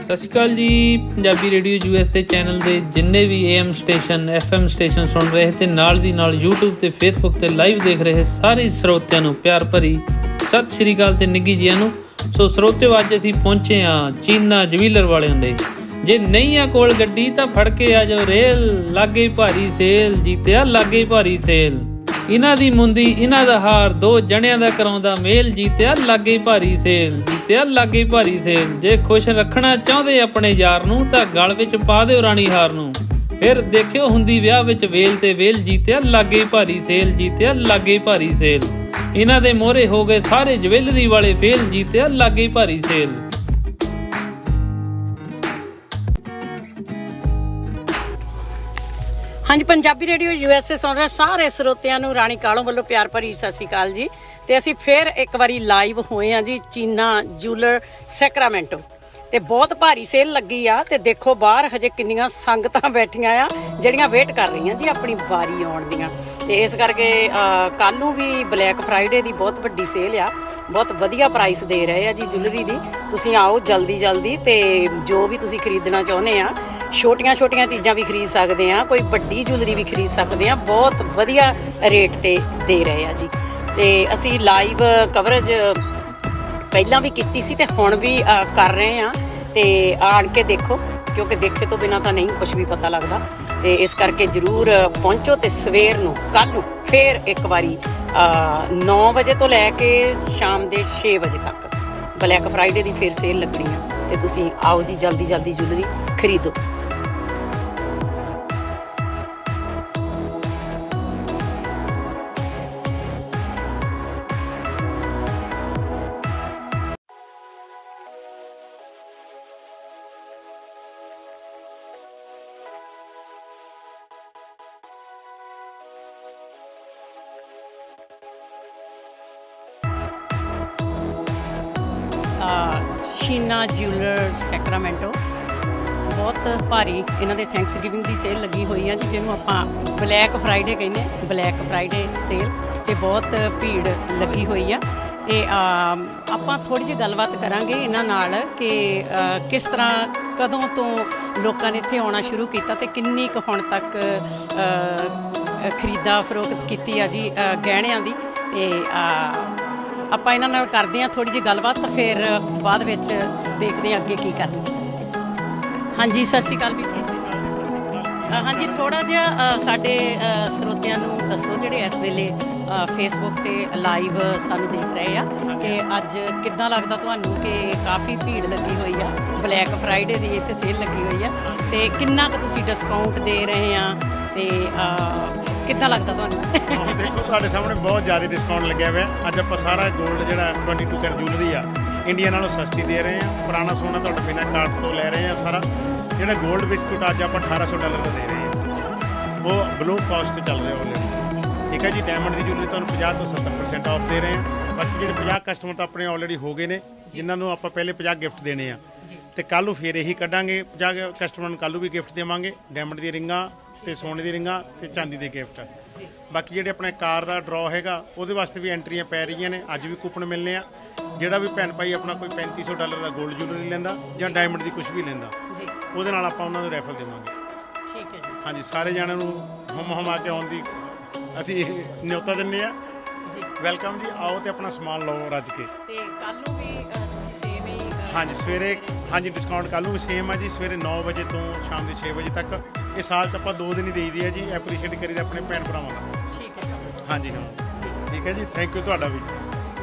ਸਤਿ ਸ਼੍ਰੀ ਅਕਾਲ ਜੀ। Punjabi radio USA channel ਦੇ ਜਿੰਨੇ ਵੀ AM ਸਟੇਸ਼ਨ FM ਸਟੇਸ਼ਨ ਸੁਣ ਰਹੇ ਤੇ ਨਾਲ ਦੀ ਨਾਲ YouTube ਤੇ Facebook ਤੇ ਲਾਈਵ ਦੇਖ ਰਹੇ ਸਾਰੇ ਸਰੋਤਿਆਂ ਨੂੰ ਪਿਆਰ ਭਰੀ ਸਤਿ ਸ਼੍ਰੀ ਅਕਾਲ ਤੇ ਨਿੱਘੀ ਜੀਆਂ ਨੂੰ। ਸੋ ਸਰੋਤਿਓ, ਅੱਜ ਅਸੀਂ ਪਹੁੰਚੇ ਹਾਂ ਚੀਨਾ ਜਵੀਲਰ ਵਾਲਿਆਂ ਦੇ। ਜੇ ਨਹੀਂ ਆ ਕੋਲ ਗੱਡੀ ਤਾਂ ਫੜ ਕੇ ਆ ਜਾਓ ਰੇਲ, ਲਾਗੇ ਭਾਰੀ ਸੇਲ ਜੀਤਿਆ, ਲਾਗੇ ਭਾਰੀ ਸੇਲ। ਇਹਨਾਂ ਦੀ ਮੁੰਦੀ ਇਹਨਾਂ ਦਾ ਹਾਰ, ਦੋ ਜਣਿਆਂ ਦਾ ਕਰਾਉਂਦਾ ਮੇਲ ਜੀਤਿਆ, ਲਾਗੇ ਭਾਰੀ ਸੇਲ ਜੀਤਿਆ, ਲਾਗੇ ਭਾਰੀ ਸੇਲ। ਜੇ ਖੁਸ਼ ਰੱਖਣਾ ਚਾਹੁੰਦੇ ਆਪਣੇ ਯਾਰ ਨੂੰ ਤਾਂ ਗਲ ਵਿੱਚ ਪਾ ਦਿਓ ਰਾਣੀ ਹਾਰ ਨੂੰ, ਫਿਰ ਦੇਖਿਓ ਹੁੰਦੀ ਵਿਆਹ ਵਿੱਚ ਵੇਲ ਤੇ ਵੇਲ ਜੀਤਿਆ, ਲਾਗੇ ਭਾਰੀ ਸੇਲ ਜੀਤਿਆ, ਲਾਗੇ ਭਾਰੀ ਸੇਲ। ਇਹਨਾਂ ਦੇ ਮੋਹਰੇ ਹੋ ਗਏ ਸਾਰੇ ਜਵੈਲਰੀ ਵਾਲੇ ਫੇਲ ਜੀਤਿਆ, ਲਾਗੇ ਭਾਰੀ ਸੇਲ। ਹਾਂਜੀ, ਪੰਜਾਬੀ ਰੇਡੀਓ USA ਸੁਣ ਰਹੇ ਸਾਰੇ ਸਰੋਤਿਆਂ ਨੂੰ ਰਾਣੀ ਕਾਲੋਂ ਵੱਲੋਂ ਪਿਆਰ ਭਰੀ ਸਤਿ ਸ਼੍ਰੀ ਅਕਾਲ ਜੀ। ਤੇ ਅਸੀਂ ਫਿਰ ਇੱਕ ਵਾਰੀ ਲਾਈਵ ਹੋਏ ਹਾਂ ਜੀ ਚੀਨਾ ਜੂਲਰ ਸੈਕਰਾਮੈਂਟੋ, ਤੇ ਬਹੁਤ ਭਾਰੀ ਸੇਲ ਲੱਗੀ ਆ। ਤੇ ਦੇਖੋ ਬਾਹਰ ਹਜੇ ਕਿੰਨੀਆਂ ਸੰਗਤਾਂ ਬੈਠੀਆਂ ਆ ਜਿਹੜੀਆਂ ਵੇਟ ਕਰ ਰਹੀਆਂ ਜੀ ਆਪਣੀ ਵਾਰੀ ਆਉਣ ਦੀਆਂ। ਤੇ ਇਸ ਕਰਕੇ ਕੱਲ੍ਹ ਨੂੰ ਵੀ ਬਲੈਕ ਫਰਾਈਡੇ ਦੀ ਬਹੁਤ ਵੱਡੀ ਸੇਲ ਆ, ਬਹੁਤ ਵਧੀਆ ਪ੍ਰਾਈਸ ਦੇ ਰਹੇ ਆ ਜੀ ਜੁਐਲਰੀ ਦੀ। ਤੁਸੀਂ ਆਓ ਜਲਦੀ ਜਲਦੀ, ਤੇ ਜੋ ਵੀ ਤੁਸੀਂ ਖਰੀਦਣਾ ਚਾਹੁੰਦੇ ਆ, ਛੋਟੀਆਂ ਛੋਟੀਆਂ ਚੀਜ਼ਾਂ ਵੀ ਖਰੀਦ ਸਕਦੇ ਆ, ਕੋਈ ਵੱਡੀ ਜੁਐਲਰੀ ਵੀ ਖਰੀਦ ਸਕਦੇ ਆ, ਬਹੁਤ ਵਧੀਆ ਰੇਟ ਤੇ ਦੇ ਰਹੇ ਆ ਜੀ। ਤੇ ਅਸੀਂ ਲਾਈਵ ਕਵਰੇਜ ਪਹਿਲਾਂ ਵੀ ਕੀਤੀ ਸੀ ਤੇ ਹੁਣ ਵੀ ਕਰ ਰਹੇ ਆ, ਤੇ ਆਣ ਕੇ ਦੇਖੋ, ਕਿਉਂਕਿ ਦੇਖੇ ਤੋਂ ਬਿਨਾਂ ਤਾਂ ਨਹੀਂ ਕੁਝ ਵੀ ਪਤਾ ਲੱਗਦਾ। ਤੇ ਇਸ ਕਰਕੇ ਜ਼ਰੂਰ ਪਹੁੰਚੋ। ਤੇ ਸਵੇਰ ਨੂੰ ਕੱਲ੍ਹ ਨੂੰ ਫਿਰ ਇੱਕ ਵਾਰੀ 9 ਵਜੇ ਤੋਂ ਲੈ ਕੇ ਸ਼ਾਮ ਦੇ 6 ਵਜੇ ਤੱਕ ਬਲੈਕ ਫਰਾਈਡੇ ਦੀ ਫਿਰ ਸੇਲ ਲੱਗਣੀ ਆ, ਤੇ ਤੁਸੀਂ ਆਓ ਜੀ ਜਲਦੀ ਜਲਦੀ ਜੁਐਲਰੀ ਖਰੀਦੋ। ਚੀਨਾ ਜੂਲਰ ਸੈਕਰਾਮੈਂਟੋ ਬਹੁਤ ਭਾਰੀ ਇਹਨਾਂ ਦੇ ਥੈਂਕਸ ਗਿਵਿੰਗ ਦੀ ਸੇਲ ਲੱਗੀ ਹੋਈ ਆ ਜੀ, ਜਿਹਨੂੰ ਆਪਾਂ ਬਲੈਕ ਫਰਾਈਡੇ ਕਹਿੰਦੇ ਆ, ਬਲੈਕ ਫਰਾਈਡੇ ਸੇਲ। ਤੇ ਬਹੁਤ ਭੀੜ ਲੱਗੀ ਹੋਈ ਆ। ਤੇ ਆਪਾਂ ਥੋੜ੍ਹੀ ਜਿਹੀ ਗੱਲਬਾਤ ਕਰਾਂਗੇ ਇਹਨਾਂ ਨਾਲ ਕਿ ਕਿਸ ਤਰ੍ਹਾਂ ਕਦੋਂ ਤੋਂ ਲੋਕਾਂ ਨੇ ਇੱਥੇ ਆਉਣਾ ਸ਼ੁਰੂ ਕੀਤਾ ਤੇ ਕਿੰਨੀ ਕੁ ਹੁਣ ਤੱਕ ਖਰੀਦਾ ਫਰੋਖਤ ਕੀਤੀ ਆ ਜੀ ਗਹਿਣਿਆਂ ਦੀ। ਤੇ ਆਪਾਂ ਇਹਨਾਂ ਨਾਲ ਕਰਦੇ ਹਾਂ ਥੋੜ੍ਹੀ ਜਿਹੀ ਗੱਲਬਾਤ, ਤਾਂ ਫਿਰ ਬਾਅਦ ਵਿੱਚ ਦੇਖਦੇ ਹਾਂ ਅੱਗੇ ਕੀ ਕਰਨਾ। ਹਾਂਜੀ, ਸਤਿ ਸ਼੍ਰੀ ਅਕਾਲ ਵੀਰ ਜੀ। ਹਾਂਜੀ, ਥੋੜ੍ਹਾ ਜਿਹਾ ਸਾਡੇ ਸਰੋਤਿਆਂ ਨੂੰ ਦੱਸੋ ਜਿਹੜੇ ਇਸ ਵੇਲੇ ਫੇਸਬੁੱਕ ਤੇ ਲਾਈਵ ਸਾਨੂੰ ਦੇਖ ਰਹੇ ਆ, ਕਿ ਅੱਜ ਕਿੱਦਾਂ ਲੱਗਦਾ ਤੁਹਾਨੂੰ ਕਿ ਕਾਫੀ ਭੀੜ ਲੱਗੀ ਹੋਈ ਆ, ਬਲੈਕ ਫਰਾਈਡੇ ਦੀ ਇੱਥੇ ਸੇਲ ਲੱਗੀ ਹੋਈ ਆ, ਤੇ ਕਿੰਨਾ ਕੁ ਤੁਸੀਂ ਡਿਸਕਾਊਂਟ ਦੇ ਰਹੇ ਆ, ਤੇ ਕਿੱਦਾਂ ਲੱਗਦਾ ਤੁਹਾਨੂੰ? ਦੇਖੋ, ਤੁਹਾਡੇ ਸਾਹਮਣੇ ਬਹੁਤ ਜ਼ਿਆਦਾ ਡਿਸਕਾਊਂਟ ਲੱਗਿਆ ਹੋਇਆ। ਅੱਜ ਆਪਾਂ ਸਾਰਾ ਗੋਲਡ ਜਿਹੜਾ 22 ਕੈਰਟ ਜੂਲਰੀ ਆ ਇੰਡੀਆ ਨਾਲੋਂ ਸਸਤੀ ਦੇ ਰਹੇ ਹਾਂ। ਪੁਰਾਣਾ ਸੋਨਾ ਤੁਹਾਡਾ ਬਿਨਾਂ ਕਾਰਟ ਤੋਂ ਲੈ ਰਹੇ ਹਾਂ ਸਾਰਾ। ਜਿਹੜਾ ਗੋਲਡ ਬਿਸਕੁਟ ਅੱਜ ਆਪਾਂ $1800 ਦਾ ਦੇ ਰਹੇ ਹਾਂ, ਉਹ ਬਲੂ ਕਾਸਟ ਚੱਲ ਰਿਹਾ ਆਲਰੇਡੀ। ਠੀਕ ਹੈ ਜੀ। ਡਾਇਮੰਡ ਦੀ ਜੂਲਰੀ ਤੁਹਾਨੂੰ 50 ਤੋਂ 70% ਆਫ ਦੇ ਰਹੇ ਹਾਂ। ਬਾਕੀ ਜਿਹੜੇ 50 ਕਸਟਮਰ ਤਾਂ ਆਪਣੇ ਆਲਰੇਡੀ ਹੋ ਗਏ ਨੇ, ਜਿਨ੍ਹਾਂ ਨੂੰ ਆਪਾਂ ਪਹਿਲੇ 50 ਗਿਫਟ ਦੇਣੇ ਆ, ਤੇ ਕੱਲ੍ਹ ਨੂੰ ਫਿਰ ਇਹੀ ਕੱਢਾਂਗੇ 50 ਕਸਟਮਰ ਨੂੰ ਕੱਲ੍ਹ ਨੂੰ ਵੀ ਗਿਫਟ ਦੇਵਾਂਗੇ। ਡਾਇਮੰਡ ਦੀਆਂ ਰਿੰਗਾਂ ਤੇ ਸੋਨੇ ਦੀ ਰਿੰਗਾਂ ਤੇ ਚਾਂਦੀ ਦੇ ਗਿਫਟ। ਬਾਕੀ ਜਿਹੜੇ ਆਪਣੇ ਕਾਰ ਦਾ ਡਰਾਅ ਹੈਗਾ ਉਹਦੇ ਵਾਸਤੇ ਵੀ ਐਂਟਰੀਆਂ ਪੈ ਰਹੀਆਂ ਨੇ, ਅੱਜ ਵੀ ਕੂਪਨ ਮਿਲਨੇ ਆ। ਜਿਹੜਾ ਵੀ ਭੈਣ ਭਾਈ ਆਪਣਾ ਕੋਈ $3500 ਦਾ ਗੋਲਡ ਜੂਲਰੀ ਲੈਂਦਾ ਜਾਂ ਡਾਇਮੰਡ ਦੀ ਕੁਝ ਵੀ ਲੈਂਦਾ, ਉਹਦੇ ਨਾਲ ਆਪਾਂ ਉਹਨਾਂ ਨੂੰ ਰੈਫਲ ਦੇਵਾਂਗੇ। ਠੀਕ ਹੈ ਜੀ। ਹਾਂਜੀ, ਸਾਰੇ ਜਣਿਆਂ ਨੂੰ ਹਮਾ ਕੇ ਆਉਣ ਦੀ ਅਸੀਂ ਨਿਯੋਤਾ ਦਿੰਦੇ ਆ। ਵੈਲਕਮ ਜੀ, ਆਓ ਤੇ ਆਪਣਾ ਸਮਾਨ ਲਓ ਰੱਜ ਕੇ। ਤੇ ਕੱਲ ਨੂੰ ਵੀ ਤੁਸੀਂ ਸੇਮ ਹੀ? ਹਾਂਜੀ, ਸਵੇਰੇ ਹਾਂਜੀ ਡਿਸਕਾਊਂਟ ਕੱਲ੍ਹ ਨੂੰ ਵੀ ਸੇਮ ਆ ਜੀ, ਸਵੇਰੇ 9 ਵਜੇ ਤੋਂ ਸ਼ਾਮ ਦੇ 6 ਵਜੇ ਤੱਕ। ਇਹ ਸਾਲ 'ਚ ਆਪਾਂ 2 ਦਿਨ ਹੀ ਦੇਈਦੀ ਹੈ ਜੀ, ਐਪਰੀਸ਼ੀਏਟ ਕਰੀਦਾ ਆਪਣੇ ਭੈਣ ਭਰਾਵਾਂ ਦਾ। ਠੀਕ ਹੈ ਹਾਂਜੀ ਹਾਂ, ਠੀਕ ਹੈ ਜੀ। ਥੈਂਕ ਯੂ ਤੁਹਾਡਾ ਵੀ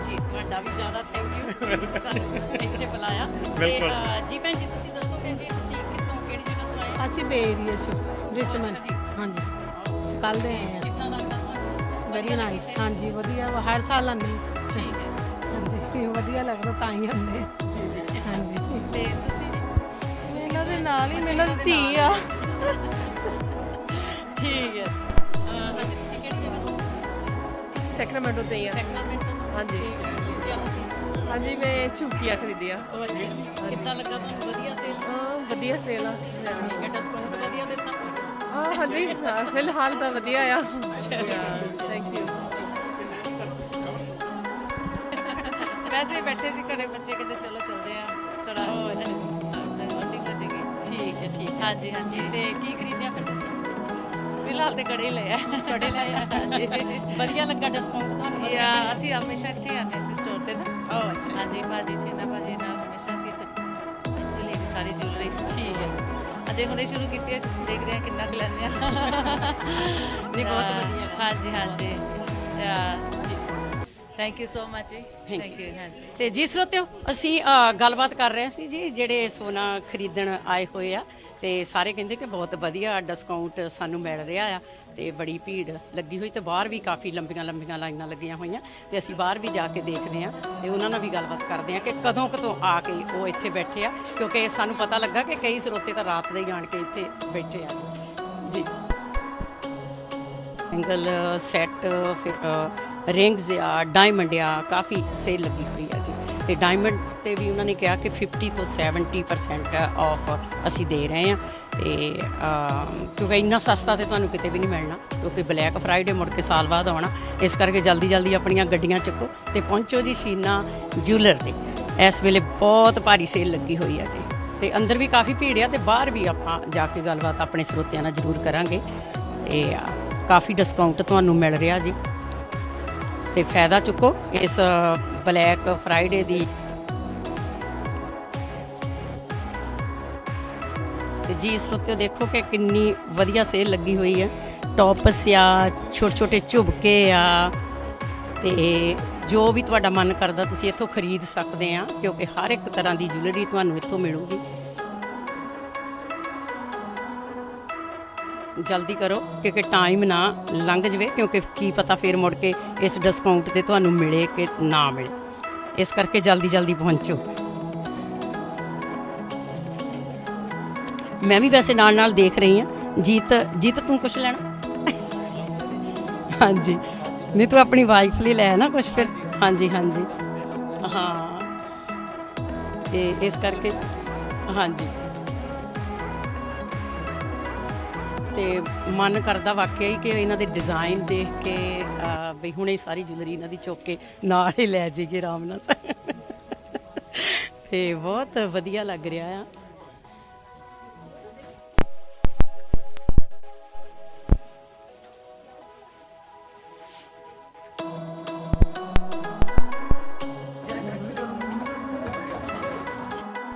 ਜੀ, ਤੁਹਾਡਾ ਵੀ ਜ਼ਿਆਦਾ ਥੈਂਕ ਯੂ ਸਾਨੂੰ ਇੱਥੇ ਬੁਲਾਇਆ। ਬਿਲਕੁਲ ਜੀ ਭੈਣ ਜੀ, ਤੁਸੀਂ ਦੱਸੋਗੇ ਜੀ ਤੁਸੀਂ ਕਿੱਥੋਂ, ਕਿਹੜੀ ਜਗ੍ਹਾ ਤੋਂ ਆਏ? ਅਸੀਂ ਬੇ ਏਰੀਆ ਚ ਰਿਚਮੰਡ। ਹਾਂਜੀ, ਕੱਲ੍ਹ ਦੇ ਆਏ ਹਾਂ। ਕਿੱਦਾਂ ਲੱਗਦਾ ਤੁਹਾਨੂੰ? Very nice. ਹਾਂਜੀ, ਵਧੀਆ ਵਾ, ਹਰ ਸਾਲ ਆਉਂਦੇ। ਠੀਕ ਹੈ। ਹਾਂਜੀ, ਵਧੀਆ ਲੱਗਦਾ ਤਾਂ ਹੀ ਆਉਂਦੇ। ਜੀ ਜੀ। ਹਾਂਜੀ, ਤੇ ਤੁਸੀਂ ਜੀ? ਇਹਨਾਂ ਦੇ ਨਾਲ ਹੀ ਮੇਰਾ ਧੀ ਆ। ਠੀਕ ਹੈ। ਹਾਂਜੀ, ਤੁਸੀਂ ਕਿਹੜੀ ਜਗ੍ਹਾ ਤੋਂ? ਸੈਕਰਾਮੈਂਟੋ ਤੋਂ ਹੀ ਆ। ਸੈਕਰਾਮੈਂਟੋ ਤੋਂ? ਹਾਂਜੀ। ਖਰੀਦਿਆ ਤੁਸੀਂ? ਹਾਂਜੀ, ਮੈਂ ਝੁਮਕੀਆਂ ਖਰੀਦੀਆਂ। ਅੱਛਾ, ਕਿੱਦਾਂ ਲੱਗਾ ਤੁਹਾਨੂੰ? ਵਧੀਆ ਸੇਲ? ਵਧੀਆ ਸੇਲ ਆ। ਠੀਕ ਹੈ। ਡਿਸਕਾਊਂਟ ਵਧੀਆ ਦਿੱਤਾ? ਹਾਂਜੀ, ਫਿਲਹਾਲ ਤਾਂ ਵਧੀਆ ਆ। Thank you. ਵੈਸੇ ਬੈਠੇ ਸੀ ਘਰੇ ਬੱਚੇ, ਕਿਤੇ ਚਲੋ ਚਲਦੇ ਆ ਥੋੜਾ। ਹਾਂਜੀ ਹਾਂਜੀ ਤੇ ਕੀ ਖਰੀਦਿਆ ਫਿਰ ਤੁਸੀਂ? ਫਿਲਹਾਲ ਤੇ ਕੜੇ ਹੀ ਲਏ ਆ ਕੜੇ ਲਏ ਆ? ਹਾਂਜੀ ਵਧੀਆ ਲੱਗਾ ਡਿਸਕਾਊਂਟ ਤੁਹਾਨੂੰ? ਵਧੀਆ ਯਾ ਮਿਲਿਆ? ਅਸੀਂ ਹਮੇਸ਼ਾ ਇੱਥੇ ਹੀ ਆਉਂਦੇ ਸੀ ਸਟੋਰ ਤੇ ਨਾ ਓ ਅੱਛਾ, ਹਾਂਜੀ ਭਾਜੀ ਚੀਨਾ ਭਾਜੀ ਨਾਲ ਹਮੇਸ਼ਾ ਅਸੀਂ ਇੱਥੇ ਲਈ ਸਾਰੀ ਜੁਐਲਰੀ ਠੀਕ ਹੈ ਜੀ। ਅਜੇ ਹੁਣੇ ਸ਼ੁਰੂ ਕੀਤੀ ਹੈ ਦੇਖਦੇ ਹਾਂ ਕਿੰਨਾ ਕੁ ਲੈਂਦੇ ਆ ਨਹੀਂ ਬਹੁਤ ਵਧੀਆ ਹੈ। ਹਾਂਜੀ ਹਾਂਜੀ ਯਾ ਜੀ ਥੈਂਕ ਯੂ ਸੋ ਮਚ ਜੀ Thank ਥੈਂਕ you ਯੂ ਹਾਂਜੀ ਤੇ ਜੀ ਸਰੋਤਿਓ, ਅਸੀਂ ਗੱਲਬਾਤ ਕਰ ਰਹੇ ਸੀ ਜੀ ਜਿਹੜੇ ਸੋਨਾ ਖਰੀਦਣ ਆਏ ਹੋਏ ਆ, ਤੇ ਸਾਰੇ ਕਹਿੰਦੇ ਕਿ ਬਹੁਤ ਵਧੀਆ ਡਿਸਕਾਊਂਟ ਸਾਨੂੰ ਮਿਲ ਰਿਹਾ ਆ, ਤੇ ਬੜੀ ਭੀੜ ਲੱਗੀ ਹੋਈ, ਤੇ ਬਾਹਰ ਵੀ ਕਾਫੀ ਲੰਬੀਆਂ ਲੰਬੀਆਂ ਲਾਈਨਾਂ ਲੱਗੀਆਂ ਹੋਈਆਂ, ਤੇ ਅਸੀਂ ਬਾਹਰ ਵੀ ਜਾ ਕੇ ਦੇਖਦੇ ਆ ਤੇ ਉਹਨਾਂ ਨਾਲ ਵੀ ਗੱਲਬਾਤ ਕਰਦੇ ਆ ਕਿ ਕਦੋਂ ਆ ਕੇ ਉਹ ਇੱਥੇ ਬੈਠੇ ਆ, ਕਿਉਂਕਿ ਸਾਨੂੰ ਪਤਾ ਲੱਗਾ ਕਿ ਕਈ ਸਰੋਤੇ ਤਾਂ ਰਾਤ ਦੇ ਹੀ ਆਣ ਕੇ ਇੱਥੇ ਬੈਠੇ ਆ ਜੀ। ਐਂਗਲ ਸੈੱਟ, ਫਿਰ ਰਿੰਗਸ ਆ, ਡਾਇਮੰਡ ਆ, ਕਾਫੀ ਸੇਲ ਲੱਗੀ ਹੋਈ ਆ ਜੀ, ਤੇ ਡਾਇਮੰਡ ਤੇ ਵੀ ਉਹਨਾਂ ਨੇ ਕਿਹਾ ਕਿ 50 ਤੋਂ 70% ਆਫ ਅਸੀਂ ਦੇ ਰਹੇ ਹਾਂ, ਤੇ ਕਿਉਂਕਿ ਇੰਨਾ ਸਸਤਾ ਤੇ ਤੁਹਾਨੂੰ ਕਿਤੇ ਵੀ ਨਹੀਂ ਮਿਲਣਾ, ਕਿਉਂਕਿ ਬਲੈਕ ਫਰਾਈਡੇ ਮੁੜ ਕੇ ਸਾਲ ਬਾਅਦ ਆਉਣਾ, ਇਸ ਕਰਕੇ ਜਲਦੀ ਜਲਦੀ ਆਪਣੀਆਂ ਗੱਡੀਆਂ ਚੱਕੋ ਤੇ ਪਹੁੰਚੋ ਜੀ ਸ਼ੀਨਾ ਜੂਲਰ ਤੇ। ਇਸ ਵੇਲੇ ਬਹੁਤ ਭਾਰੀ ਸੇਲ ਲੱਗੀ ਹੋਈ ਆ ਜੀ, ਤੇ ਅੰਦਰ ਵੀ ਕਾਫੀ ਭੀੜ ਆ, ਤੇ ਬਾਹਰ ਵੀ ਆਪਾਂ ਜਾ ਕੇ ਗੱਲਬਾਤ ਆਪਣੇ ਸਰੋਤਿਆਂ ਨਾਲ ਜ਼ਰੂਰ ਕਰਾਂਗੇ, ਤੇ ਕਾਫੀ ਡਿਸਕਾਊਂਟ ਤੁਹਾਨੂੰ ਮਿਲ ਰਿਹਾ ਜੀ, ਤੇ ਫਾਇਦਾ ਚੁੱਕੋ ਇਸ ਬਲੈਕ ਫਰਾਈਡੇ ਦੀ। ਤੇ ਜੀ ਸਰੋਤਿਓ ਦੇਖੋ ਕਿ ਕਿੰਨੀ ਵਧੀਆ ਸੇਲ ਲੱਗੀ ਹੋਈ ਹੈ, ਟੌਪਸ ਆ, ਛੋਟੇ ਛੋਟੇ ਝੁਮਕੇ ਆ, ਤੇ ਜੋ ਵੀ ਤੁਹਾਡਾ ਮਨ ਕਰਦਾ ਤੁਸੀਂ ਇੱਥੋਂ ਖਰੀਦ ਸਕਦੇ ਆ, ਕਿਉਂਕਿ ਹਰ ਇੱਕ ਤਰ੍ਹਾਂ ਦੀ ਜੁਐਲਰੀ ਤੁਹਾਨੂੰ ਇੱਥੋਂ ਮਿਲੂਗੀ। ਜਲਦੀ ਕਰੋ ਕਿਉਂਕਿ ਟਾਈਮ ਨਾ ਲੰਘ ਜਵੇ, ਕਿਉਂਕਿ ਕੀ ਪਤਾ ਫਿਰ ਮੁੜ ਕੇ ਇਸ ਡਿਸਕਾਊਂਟ ਤੇ ਤੁਹਾਨੂੰ ਮਿਲੇ ਕਿ ਨਾ ਮਿਲੇ, ਇਸ ਕਰਕੇ ਜਲਦੀ ਜਲਦੀ ਪਹੁੰਚੋ। ਮੈਂ ਵੀ ਵੈਸੇ ਨਾਲ ਨਾਲ ਦੇਖ ਰਹੀ ਹਾਂ। ਜੀਤ ਤੂੰ ਕੁਛ ਲੈਣਾ? ਹਾਂਜੀ, ਨਹੀਂ ਤੂੰ ਆਪਣੀ ਵਾਈਫ ਲਈ ਲੈ ਨਾ ਕੁਛ ਫਿਰ। ਹਾਂਜੀ ਹਾਂਜੀ ਹਾਂ, ਤੇ ਇਸ ਕਰਕੇ ਹਾਂਜੀ, ਤੇ ਮਨ ਕਰਦਾ ਵਾਕਿਆ ਹੀ ਕਿ ਇਹਨਾਂ ਦੇ ਡਿਜ਼ਾਈਨ ਦੇਖ ਕੇ ਬਈ ਹੁਣੇ ਹੀ ਸਾਰੀ ਜੁਐਲਰੀ ਇਹਨਾਂ ਦੀ ਚੁੱਕ ਕੇ ਨਾਲ ਹੀ ਲੈ ਜਾਈਏ ਆਰਾਮ ਨਾਲ। ਤੇ ਬਹੁਤ ਵਧੀਆ ਲੱਗ ਰਿਹਾ ਆ।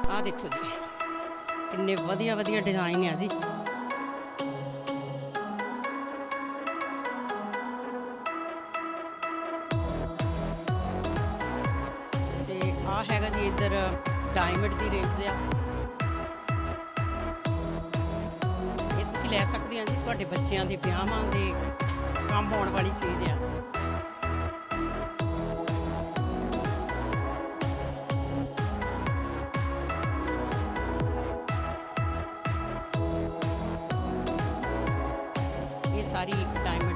ਆਹ ਦੇਖੋ ਜੀ ਕਿੰਨੇ ਵਧੀਆ ਵਧੀਆ ਡਿਜ਼ਾਈਨ ਆ ਜੀ। ਆ ਹੈਗਾ ਜੀ ਇੱਧਰ ਡਾਇਮੰਡ ਦੀ ਰਿੰਗਸ ਆ, ਇਹ ਤੁਸੀਂ ਲੈ ਸਕਦੇ ਆ ਜੀ, ਤੁਹਾਡੇ ਬੱਚਿਆਂ ਦੇ ਵਿਆਹਾਂ ਦੇ ਕੰਮ ਆਉਣ ਵਾਲੀ ਚੀਜ਼ ਆ। ਇਹ ਸਾਰੀ ਡਾਇਮੰਡ